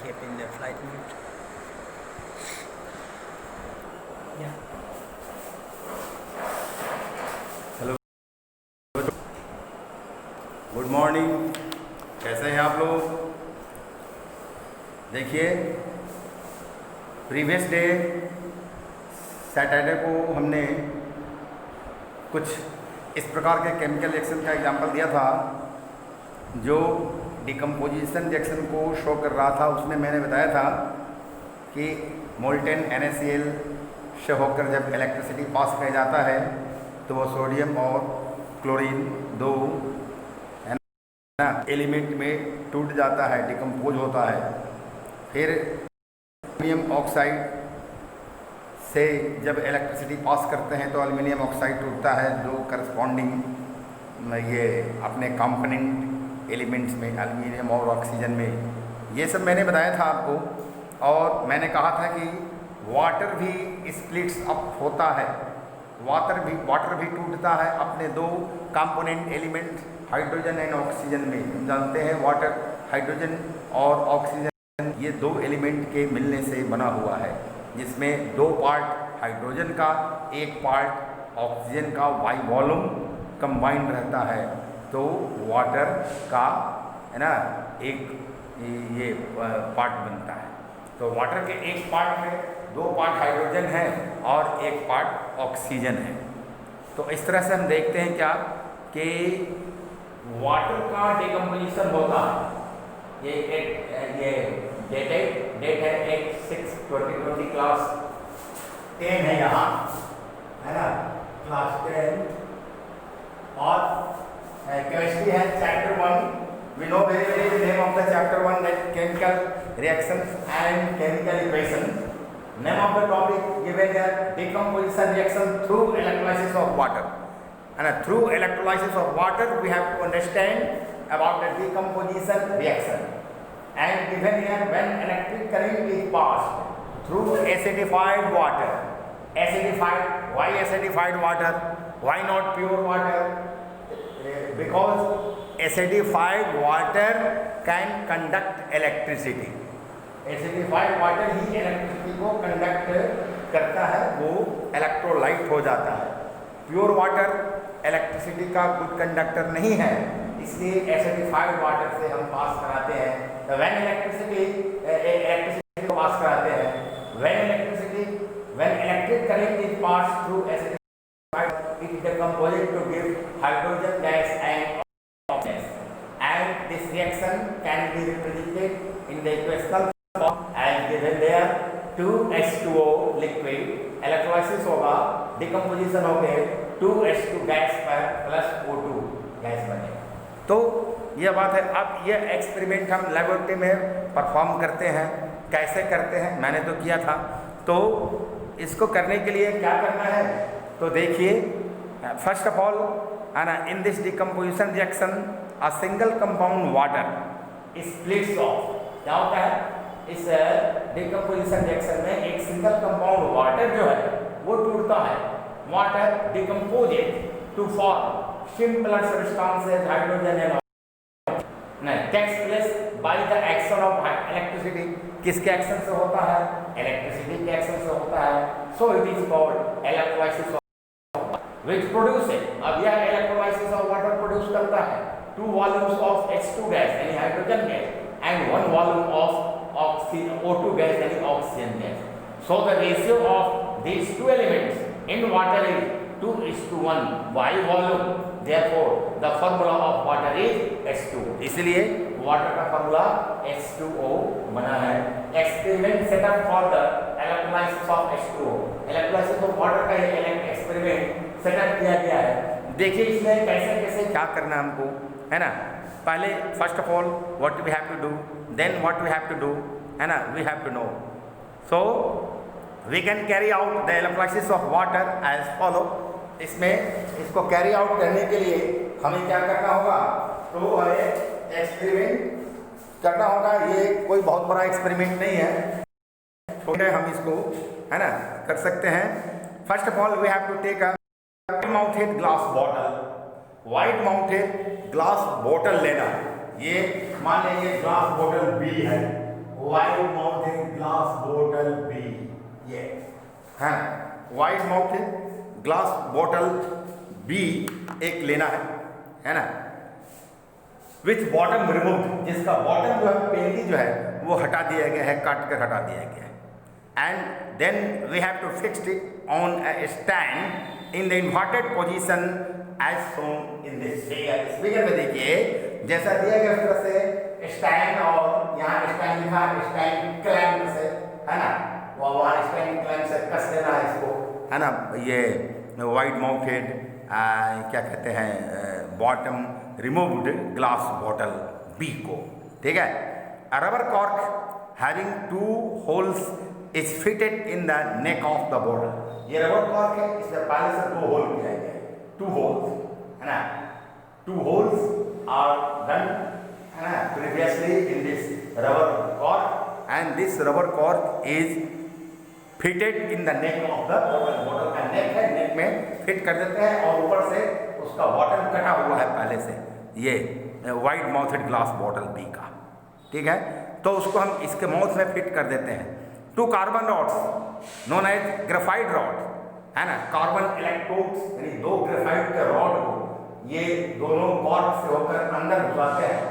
keeping the flight mode. Yeah. Hello, good morning. कैसे हैं आप लोग? देखिए, प्रीवियस डे सैटरडे को हमने कुछ इस प्रकार के केमिकल रिएक्शन का एग्जांपल दिया था जो डिकम्पोजिशन रिएक्शन को शो कर रहा था। उसमें मैंने बताया था कि मोल्टेन NaCl से होकर जब इलेक्ट्रिसिटी पास किया जाता है तो वो सोडियम और क्लोरीन दो है ना एलिमेंट में टूट जाता है, डिकम्पोज होता है। फिर एल्युमिनियम ऑक्साइड से जब इलेक्ट्रिसिटी पास करते हैं तो एल्युमिनियम ऑक्साइड टूटता है, जो करस्पॉन्डिंग ये अपने कंपोनेंट एलिमेंट्स में एल्युमिनियम और ऑक्सीजन में, ये सब मैंने बताया था आपको। और मैंने कहा था कि वाटर भी स्प्लिट्स अप होता है, वाटर भी टूटता है अपने दो component element hydrogen and oxygen में। हम जानते हैं वाटर हाइड्रोजन और ऑक्सीजन ये दो एलिमेंट के मिलने से बना हुआ है, जिसमें दो पार्ट हाइड्रोजन का, एक पार्ट ऑक्सीजन का बाई वॉल्यूम कंबाइंड रहता है, तो वाटर का है ना एक ये पार्ट बनता है। तो वाटर के एक पार्ट में दो पार्ट हाइड्रोजन है और एक पार्ट ऑक्सीजन है। तो इस तरह से हम देखते हैं क्या कि वाटर का डिकम्पोजिशन होता है। ये डेट है 8/6/2020 क्लास 10 है यहाँ, है ना, क्लास 10। और केमिस्ट्री है chapter 1। We know very well the name of the chapter 1, that chemical reactions and chemical equations. Name of the topic given here, decomposition reaction through electrolysis of water. And through electrolysis of water we have to understand about the decomposition reaction. And given here, when electric current is passed through acidified water, why acidified water? Why not pure water? Because acidified water can conduct electricity. Acidified water he electricity को conduct करता है, वो electrolyte हो जाता है। Pure water electricity का good conductor नहीं है, इसलिए एसिडिफाइड वाटर से हम पास कराते हैं। तो व्हेन इलेक्ट्रिसिटी को पास कराते हैं, when electric current is pass through acidified, it decomposes to give hydrogen gas and oxygen, and this reaction can be represented in the equational form as given there। 2H2O liquid electrolysis होगा, decomposition हो गए 2H2 gas पर plus O2 gas बनेगा। तो ये बात है। अब ये एक्सपेरिमेंट हम लेबोरेटरी में परफॉर्म करते हैं। कैसे करते हैं मैंने तो किया था। तो इसको करने के लिए क्या करना है, तो देखिए, first of all in this decomposition reaction a single compound water splits off। क्या होता है इस डिकम्पोजिशन रिएक्शन में, एक सिंगल कंपाउंड वाटर जो है वो टूटता है। Water decomposed to form simpler substances hydrogen and takes place by the action of electricity. किसके एक्शन से होता है? इलेक्ट्रिसिटी के एक्शन से होता है। So it is called electrolysis which produces, अब यह इलेक्ट्रोलाइसिस ऑफ वाटर प्रोड्यूस करता है 2 वॉल्यूम्स ऑफ H2 गैस यानी hydrogen gas and 1 volume of O2 gas यानी oxygen gas. So the ratio of these two elements in water is 2:1 by volume, therefore the formula of water is H2O। इसलिए water का formula H2O बना है। Experiment setup for the electrolysis of H2O, electrolysis of water का ये experiment setup किया गया है। देखिए इसमें कैसे कैसे क्या करना हमको, है ना। पहले first of all what we have to do, then what we have to do, है ना, we have to know. So we can carry out the electrolysis of water as follow. इसमें इसको कैरी आउट करने के लिए हमें क्या करना होगा, तो हमें एक्सपेरिमेंट करना होगा। ये कोई बहुत बड़ा एक्सपेरिमेंट नहीं है, छोटे हम इसको, है ना, कर सकते हैं। First of all we have to take a mouthed glass bottle, wide mouthed glass bottle लेना। ये मान लीजिए ग्लास बॉटल B है, वाइड माउथेड ग्लास बोतल बी, ये है वाइड माउथेड ग्लास बोतल बी एक लेना है ना, विथ बॉटम रिमूव, जिसका बॉटम जो है पेनली जो है वो हटा दिया गया है, काट कर हटा दिया गया है, and then we have to fix it on a stand in the inverted position as shown in this figure. इस फिगर में देखिए जैसा दिया गया उस तरह से स्टैंड, और यहाँ स्टैंड लिखा है, स्टैंड क्लैंप से, है ना, वो वहाँ स्टैंड क्लैंप से कस देना है इसको, है ना, ये वाइड माउथेड क्या कहते हैं bottom removed glass bottle B को, ठीक है। A rubber cork having 2 holes is fitted in the neck of the bottle. ये रबर कॉर्क है, इसमें पहले से 2 होल किया गया है, 2 होल्स, है ना, 2 होल्स आर डन, है ना, previously in this rubber cork, and this rubber cork is fitted in the neck of the bottle. Bottle का नेक है, नेक में फिट कर देते हैं, और ऊपर से उसका बॉटम कटा हुआ है पहले से, ये wide mouthed glass bottle B का, ठीक है। तो उसको हम इसके माउथ में फिट कर देते हैं। 2 carbon rods known as graphite rod, है ना, कार्बन इलेक्ट्रोड्स, यानी 2 ग्रेफाइट के रॉड को ये दोनों कॉर्क से होकर अंदर घुसाते हैं,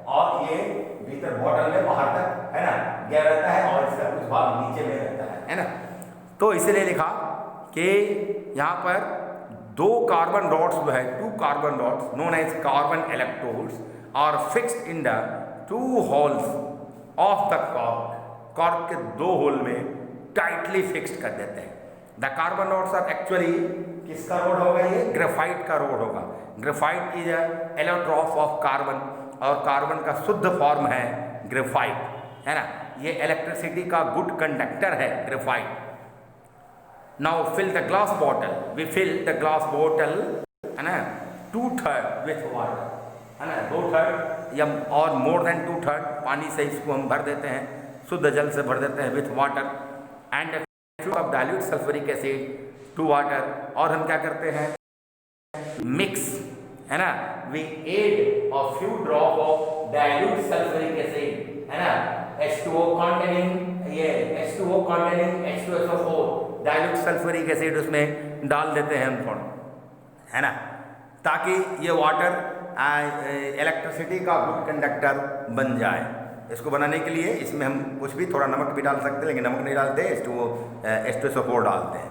और ये भीतर बॉटल में बाहर तक, है ना, गया रहता है, और इसका कुछ भाग नीचे में रहता है ना। तो इसलिए लिखा कि यहाँ पर 2 कार्बन रॉड्स जो है, 2 carbon rods known as carbon electrodes are fixed in the 2 holes of the cork. Cork के 2 होल में टाइटली फिक्स्ड कर देते हैं। The carbon rods are actually किसका रोड होगा, ये ग्रेफाइट का रोड होगा। Graphite is allotrope of carbon, और कार्बन का शुद्ध फॉर्म है ग्रेफाइट, है ना। ये इलेक्ट्रिसिटी का गुड कंडक्टर है graphite. Now fill the glass bottle, we fill the glass bottle, है ना, 2/3 विथ वाटर, है ना, 2/3 या और मोर देन 2/3 पानी से इसको हम भर देते हैं, शुद्ध जल से भर देते हैं with water, and of dilute sulphuric acid to water. और हम क्या करते हैं, मिक्स, है ना, we add a few drop of dilute sulphuric acid, है ना, H2O containing, ये H2O containing H2SO4 dilute sulphuric acid उसमें डाल देते हैं हम थोड़ा, है ना, ताकि ये वाटर इलेक्ट्रिसिटी का गुड कंडक्टर बन जाए। इसको बनाने के लिए इसमें हम कुछ भी, थोड़ा नमक भी डाल सकते हैं, लेकिन नमक नहीं डालते, H2SO4 डालते हैं,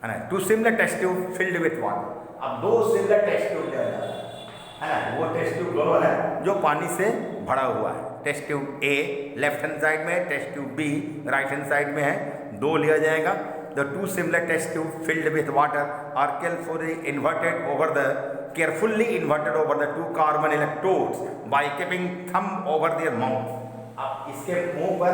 है ना। 2 similar test tube filled with water. अब 2 सिमिलर टेस्ट ट्यूब लिया जाता है ना, वो टेस्ट ट्यूब दोनों है जो पानी से भरा हुआ है। Test tube A left hand side में, test tube B right hand side में है, 2 लिया जाएगा। The 2 similar test tube filled with water are carefully inverted over the 2 carbon electrodes by keeping thumb over their mouth। अब इसके मुंह पर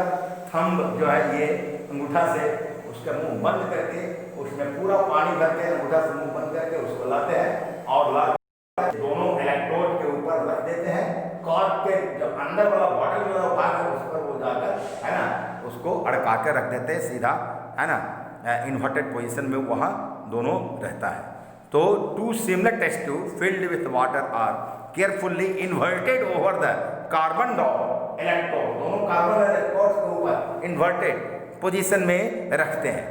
thumb जो है, ये अंगूठा से उसका मुंह बंद करके, उसमें पूरा पानी भर के अंगूठा से मुंह बंद करके उसको लाते हैं, और ला दोनों इलेक्ट्रोड के ऊपर रख देते हैं। कॉर्क के जो अंदर वाला बॉटल वाला भाग है उस पर वो जाकर, है ना, उसको अड़का कर रख देते हैं सीधा, है ना, इन्वर्टेड पोजीशन में वहाँ दोनों रहता है। तो 2 similar test tube filled with water are carefully inverted over the carbon electrode, दोनों कार्बन इलेक्ट्रोड के ऊपर इन्वर्टेड पोजीशन में रखते हैं,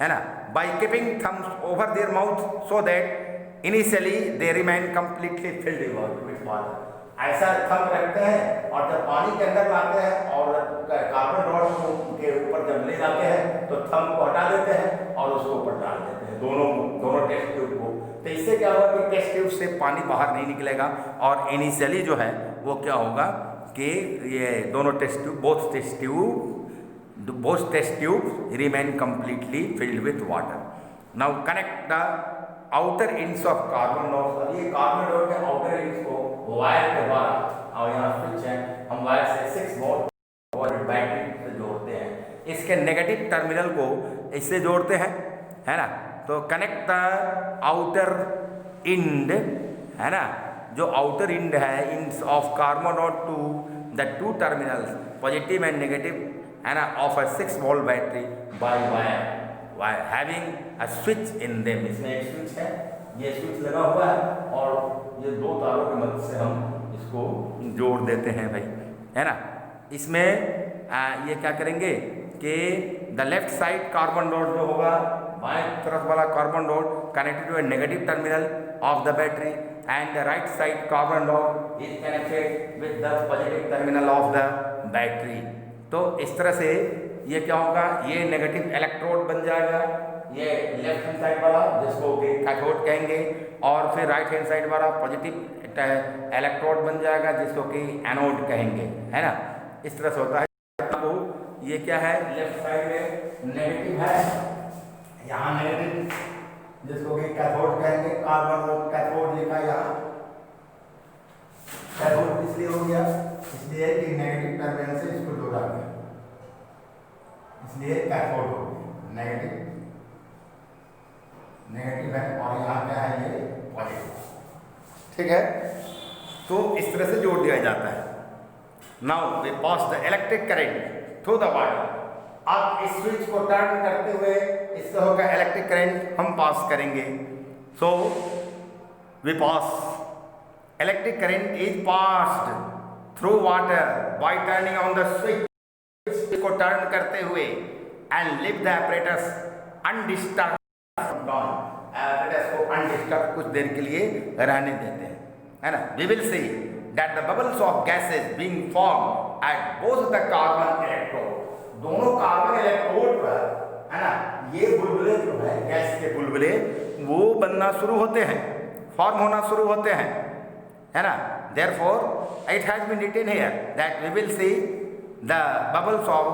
है ना, by keeping thumbs over their mouth so that initially they remain completely filled with water. ऐसा thumb रखते हैं, और जब पानी के अंदर लाते हैं और कार्बन रॉड के ऊपर जब ले जाते हैं तो थंब को हटा देते हैं और उसको ऊपर डाल देते हैं, दोनों टेस्ट ट्यूब को। तो इससे क्या होगा कि टेस्ट ट्यूब से पानी बाहर नहीं निकलेगा, और इनिशियली जो है वो क्या होगा कि ये दोनों test tube, both test tubes remain completely filled with water. Now connect the outer ends of carbon rods। ये कार्बन रॉड के आउटर एंड्स को वायर के द्वारा, और यहाँ स्विच है, हम वायर से 6 वोल्ट और बैटरी से जोड़ते हैं। इसके नेगेटिव टर्मिनल को इससे जोड़ते हैं, है ना। तो कनेक्ट द आउटर इंड, है ना, जो आउटर इंड है ends of carbon rod to the 2 terminals positive and negative, है ना, of a 6 volt battery by wire having a switch in them. इसमें एक स्विच है, ये स्विच लगा हुआ है, और ये 2 तारों की मदद से हम इसको जोड़ देते हैं भाई, है ना। इसमें ये क्या करेंगे कि the left side carbon dot जो होगा, बाएं तरफ वाला carbon dot connected to a negative terminal of the battery and the right side carbon dot is connected with the positive terminal of the battery. तो इस तरह से ये क्या होगा, ये नेगेटिव इलेक्ट्रोड बन जाएगा, ये लेफ्ट हैंड साइड वाला जिसको कि कैथोड कहेंगे, और फिर राइट हैंड साइड वाला पॉजिटिव इलेक्ट्रोड बन जाएगा जिसको कि एनोड कहेंगे, है ना। इस तरह से होता है। तो ये क्या है, लेफ्ट साइड में नेगेटिव है, यहाँ नेगेटिव जिसको कि कैथोड कहेंगे, कार्बन और कैथोड लिखा यहाँ, कैथोड इसलिए हो गया इसलिए कि नेगेटिव टर्मिनल से इसको जोड़ा गया, इसलिए कैथोड हो गया, नेगेटिव है, और यहाँ क्या है, ये पॉजिटिव, ठीक है। तो इस तरह से जोड़ दिया जाता है। Now we pass the electric current through the wire. अब इस स्विच को टर्न करते हुए इससे होगा इलेक्ट्रिक करंट हम पास करेंगे। So we pass electric current is passed through water by turning on the switch को टर्न करते हुए and leave the apparatus undisturb, apparatus को अनडिस्टर्ब कुछ देर के लिए रहने देते हैं, है ना। We will see that the bubbles of gases being formed at both the carbon electrode, दोनों कार्बन इलेक्ट्रोड पर, है ना, ये बुलबुले जो है गैस के बुलबुले वो बनना शुरू होते हैं, फॉर्म होना शुरू होते हैं, है ना। therefore it has been written here that we will see the bubbles of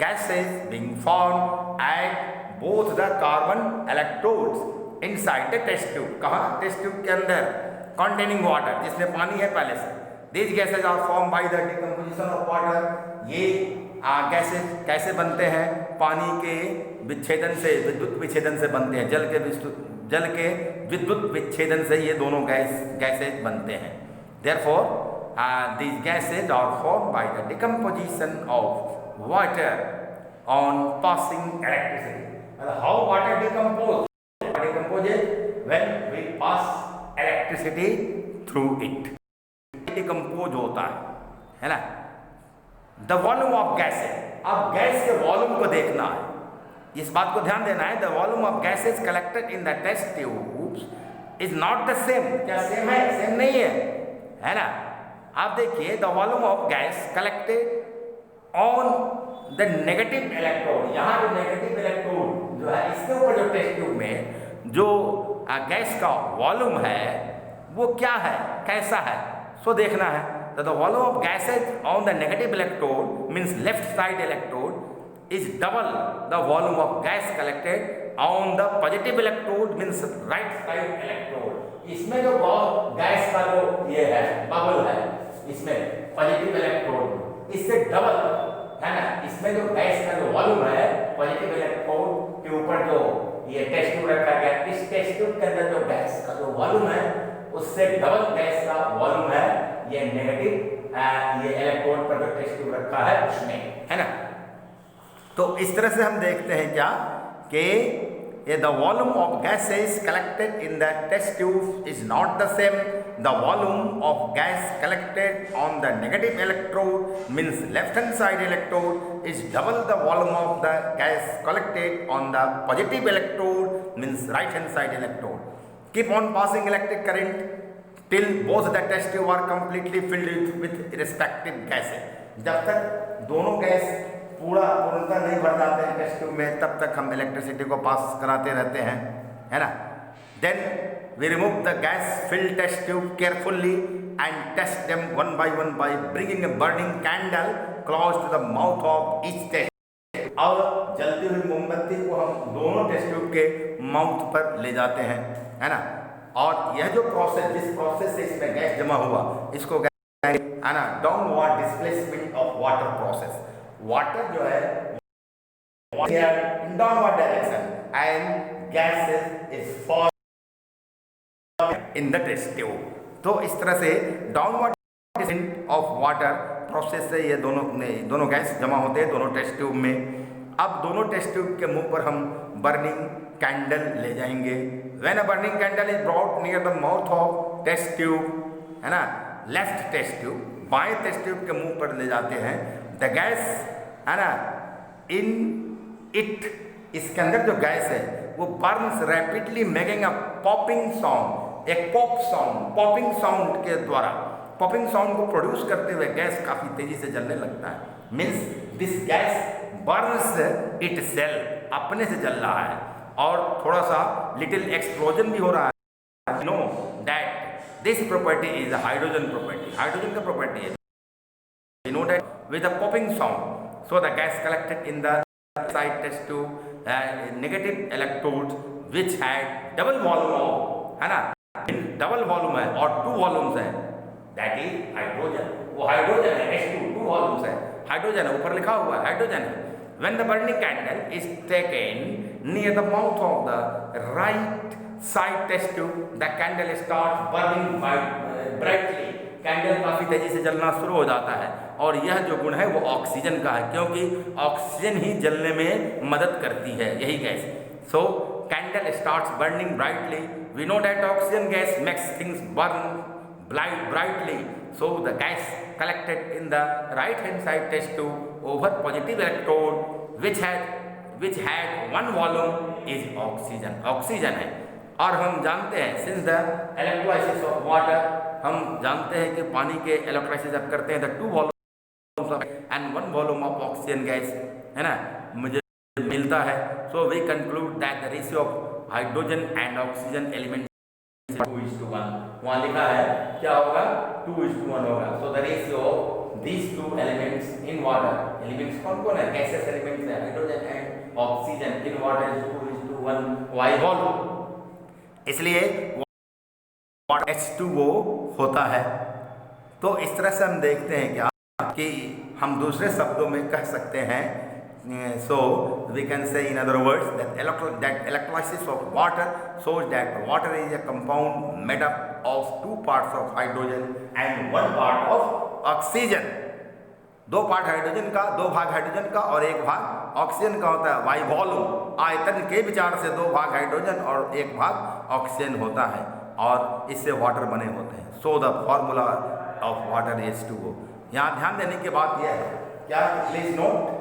gases being formed at both the carbon electrodes inside the test tube। कहाँ, टेस्ट ट्यूब के अंदर, containing water जिसमें पानी है पहले से। These gases are formed by the decomposition of water। ये gases कैसे बनते हैं, पानी के विच्छेदन से, विद्युत विच्छेदन से बनते हैं, जल के विद्युत विच्छेदन से ये दोनों गैसेज बनते हैं। Therefore these gases are formed by the decomposition of water on passing electricity। How water decompose? When we pass electricity through it, decompose होता है ना। द वॉल्यूम ऑफ गैसेज, अब गैस के वॉल्यूम को देखना है, इस बात को ध्यान देना है। The volume of gases collected in the test tubes is not the same. क्या सेम है? सेम नहीं है ना। आप देखिए, the volume of gas collected on the negative electrode, यहाँ जो नेगेटिव इलेक्ट्रोड जो है इसके ऊपर जो टेस्ट ट्यूब में जो गैस का वॉल्यूम है वो क्या है, कैसा है, सो देखना है। तो the volume of gases on the negative electrode means left side electrode is double the volume of gas collected on the positive electrode means right side electrode. इसमें जो गैस का जो ये है बबल है, इसमें पॉजिटिव इलेक्ट्रोड इससे double है ना। इसमें जो गैस का जो वॉल्यूम है पॉजिटिव इलेक्ट्रोड के ऊपर जो ये टेस्ट ट्यूब रखा गया, इस टेस्ट ट्यूब के अंदर जो गैस का जो वॉल्यूम है उससे डबल गैस का वॉल्यूम है ये नेगेटिव ये इलेक्ट्रोड पर जो टेस्ट ट्यूब रखा है उसमें, है ना। तो इस तरह से हम देखते हैं क्या कि ये the volume of gases collected in the test tube is not the same. The volume of gas collected on the negative electrode means left hand side electrode is double the volume of the gas collected on the positive electrode means right hand side electrode. Keep on passing electric current till both the test tube are completely filled with respective gases। जब तक दोनों gas पूर्णतः नहीं भर जाते हैं test tube में, तब तक हम इलेक्ट्रिसिटी को पास कराते रहते हैं, है ना। Then we remove the gas filled test tube carefully and test them one by bringing a burning candle close to the mouth of each test। और जलती हुई मोमबत्ती को हम दोनों टेस्ट ट्यूब के माउथ पर ले जाते हैं, है ना। और यह जो प्रोसेस, जिस प्रोसेस से इसमें गैस जमा हुआ इसको कहते हैं, है ना, downward displacement of water process. Water जो है in downward direction and gases is fall in the test tube. तो इस तरह से downward displacement of water process से ये दोनों गैस जमा होते हैं दोनों टेस्ट ट्यूब में। अब दोनों टेस्ट ट्यूब के मुंह पर हम बर्निंग कैंडल ले जाएंगे। When a burning candle is brought near the mouth of test tube, है ना, लेफ्ट टेस्ट ट्यूब, बाएं टेस्ट ट्यूब के मुंह पर ले जाते हैं, द गैस है ना, इन इट, इसके अंदर जो गैस है वो Burns rapidly making a popping sound, एक पॉप साउंड, पॉपिंग साउंड के द्वारा, पॉपिंग साउंड को प्रोड्यूस करते हुए गैस काफ़ी तेजी से जलने लगता है। Means this gas Burns it self, अपने से जल रहा है, और थोड़ा सा लिटिल एक्सप्लोजन भी हो रहा है। Know that this property is hydrogen property, hydrogen का प्रॉपर्टी है। We know that with a popping sound, so the gas collected in the side test tube negative electrodes which had double volume of, है ना, double volume है और 2 volumes है, that is hydrogen. वो hydrogen है, H2, 2 volumes है, hydrogen है, ऊपर लिखा हुआ है हाइड्रोजन है। When the burning candle is taken near the mouth of the right side test tube, the candle starts burning brightly, candle काफ़ी तेज़ी से जलना शुरू हो जाता है, और यह जो गुण है वो ऑक्सीजन का है, क्योंकि ऑक्सीजन ही जलने में मदद करती है, यही गैस। So candle starts burning brightly, we know that oxygen gas makes things burn brightly, so the gas collected in the right hand side test tube over positive electrode which had 1 volume is oxygen, oxygen है। और हम जानते हैं since the electrolysis of water, हम जानते हैं कि पानी के इलेक्ट्रोलाइसिस जब करते हैं the 2 volume and 1 volume of oxygen gas, है ना, मुझे मिलता है। So we conclude that the ratio of hydrogen and oxygen element 2:1, वहाँ लिखा है क्या होगा, 2:1 होगा। So the ratio of these 2 elements in water, elements कौन कौन है, गैसेस एलिमेंट्स है, hydrogen and oxygen, in water is 2:1 by volume, इसलिए H2O होता है। तो इस तरह से हम देखते हैं क्या कि हम दूसरे शब्दों में कह सकते हैं, so we can say in other words that electrolysis of water shows that water is a compound made up of 2 parts of hydrogen and 1 part of oxygen, 2 part hydrogen का, 2 भाग हाइड्रोजन का और 1 भाग ऑक्सीजन का होता है। Y volume, आयतन के विचार से 2 भाग हाइड्रोजन और 1 भाग ऑक्सीजन होता है, और इससे वाटर बने होते हैं। So the formula of water is H2O। यहाँ ध्यान देने की बात यह है क्या, प्लीज नोट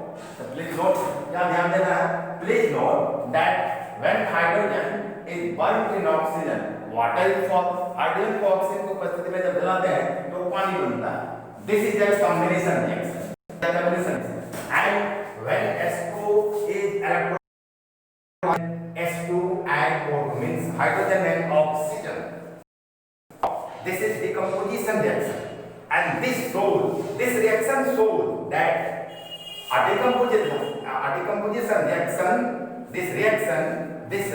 क्या ध्यान देना है, please note that when hydrogen is burned in oxygen, water is form, hydrogen को ऑक्सीजन की उपस्थिति में जब जलाते हैं तो पानी बनता है। This is a combination reaction. The combination, and when H2 is electrolyzed, H2 and O means hydrogen and oxygen. This is decomposition reaction, and this reaction shows that a decomposition reaction, this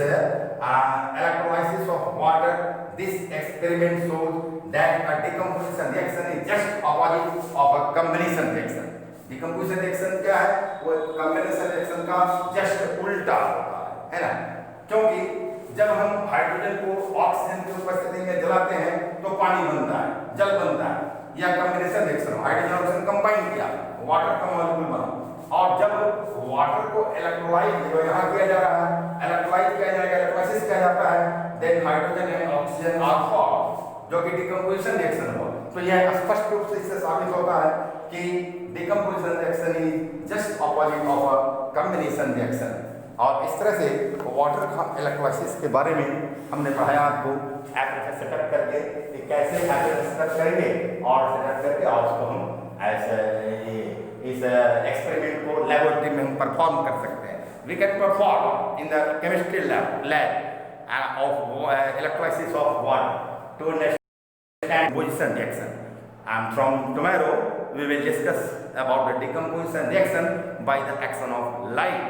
electrolysis of water, this experiment shows that a decomposition reaction is just opposite of a combination reaction. Decomposition reaction क्या है, वो combination reaction का just उल्टा होता है ना, क्योंकि जब हम हाइड्रोजन को ऑक्सीजन की उपस्थिति में जलाते हैं तो पानी बनता है, जल बनता है, या combination reaction, hydrogen oxygen combine किया, वाटर का मॉलिक्यूल बना, और जब वाटर को इलेक्ट्रोलाइज जो यहाँ किया जा रहा है, इलेक्ट्रोलाइज किया जाएगा, इलेक्ट्रोलाइसिस किया जाता है, then hydrogen and oxygen are form, जो कि डिकम्पोजिशन रिएक्शन हो। तो यह स्पष्ट रूप से इससे साबित होता है कि decomposition reaction is just opposite of a combination reaction. और इस तरह से वाटर का इलेक्ट्रोलाइसिस के बारे में हमने पढ़ाया आपको, एप्लीकेशन सेटअप करके कि कैसे एप्लीकेशन सेटअप करेंगे, और सेटअप करके और उसको हम ऐसे इस एक्सपेरिमेंट को लेबोरेटरी में हम परफॉर्म कर सकते हैं। We can perform in the chemistry lab of electrolysis of water to understand decomposition reaction, and from tomorrow we will discuss about the decomposition reaction by the action of light,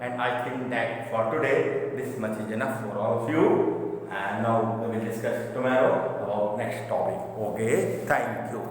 and I think that for today this much is enough for all of you, and now we will discuss tomorrow about next topic. Okay, thank you.